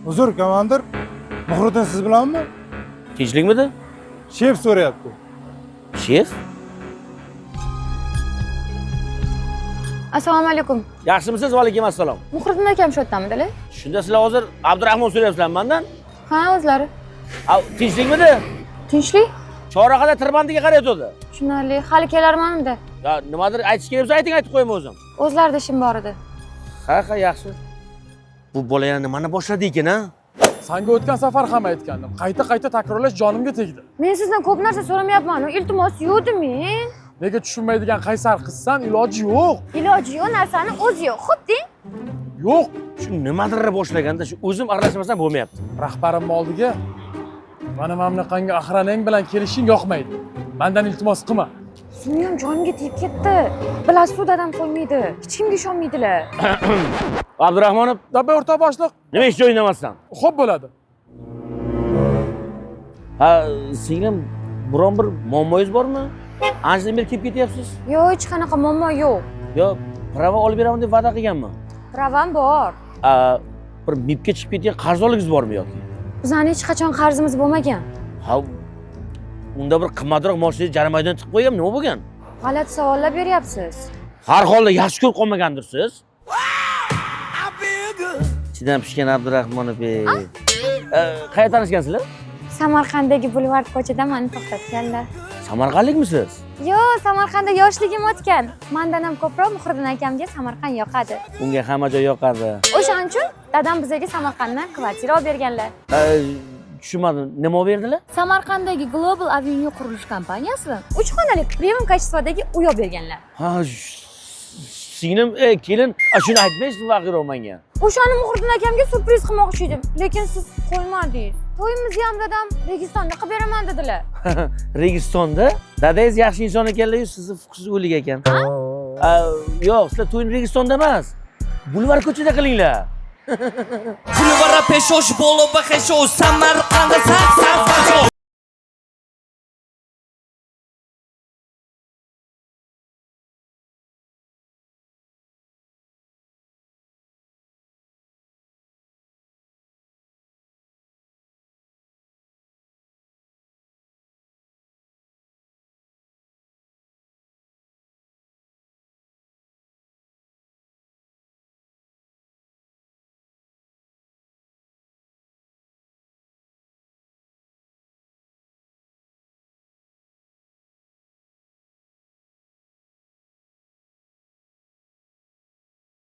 Uzr, komandir. Muhriddin siz bilanmi? Tinchlikmidi? Shef so'rayapti. Shef? Assalomu alaykum. Yaxshimisiz? Va alaykum assalom. Muhriddin akam shu yerdamidilar? Shunda sizlar hozir Abdurahmon so'rayapsizlar mendan? Ha, o'zlari. Tinchlikmidi? Tinchlik? Chorrahada tirbandiga qarayotdi. Tushunarli. Hali kelarman-da. Ya nimadir aytish kerak bo'lsa ayting, aytib qo'yaman o'zim. O'zlarida ishim bor edi. Ha, yaxshi. Bu bola yana nimani boshladi ekan, ha? Senga o'tgan safar ham aytgandim. Qayta takrorlash jonimga tegdi. Men sizdan ko'p narsa so'ramayapman. Iltimos yo'qdi men. Nega tushunmaydigan qaysar qizsan, iloji yo'q. Iloji yo'q narsani o'zi yo'q. Xudding. Yo'q. Shu nimadir boshlaganda shu o'zim aralashmasam bo'lmayapti. Rahbarim oldiga mana mamlaqatga ahranang bilan kelishing yoqmaydi. Mendan iltimos qilma. Sizning ham jonimga tegib ketdi. Bilasiz, dadam qo'ymaydi. Hech kimga ishonmaydilar. Abdurahmonov, Dabba o'rta boshliq. nima ish o'ynamasdan? Xo'p bo'ladi. Ha, singlim, biron bir muammoyingiz bormi? Anchadan beri kelib ketyapsiz? Yo'q, hech qanaqa muammo yo'q. Yo, prava olib beraman deb va'da qilganman. Pravam bor. Bir MIBga chiqib ketgan qarzdorligingiz bormi yoki? Bizning hech qachon qarzimiz bo'lmagan. Ha, unda bir qimmatroq moshinani jarimadan tiqib qo'ygan, nima bo'lgan? G'alati savollar beryapsiz. Har holda yaxshi ko'rib qolmagandirsiz. Ichidan pishgan Abdurahmonov. Qayerda tanishgansizlar? Samarqanddagi bulvard ko'chada meni to'xtatganlar. Samarqandlikmisiz? Yo'q, Samarqandda yoshligim o'tgan. Mendan ham ko'proq Muhriddin akamga Samarqand yoqadi. Unga hamma joy yoqadi. O'shaning uchun dadam bizga Samarqanddan kvartira olib berganlar. Tushunmadim. Nima olib berdilar? Samarqanddagi Global Avenue qurilish kompaniyasi 3 xonali premium kачестводagi uy olib berganlar. Ha, singlim, kelin, shuni aytmaysiz vaqiro menga. O'shani Muhriddin akamga surpriz qilmoqchi edim, lekin siz qo'ymadingiz. To'yimizni ham dadam Registonda qilib beraman dedilar. Registonda? Dadangiz yaxshi inson ekanlar-yu, sizni fuqsiz o'lik ekan. Yo'q, sizlar to'yni Registonda emas. Bulvar ko'chada qilinglar. Bulvara peshosh bo'lib xeshosh Samarqandda saksan fajosh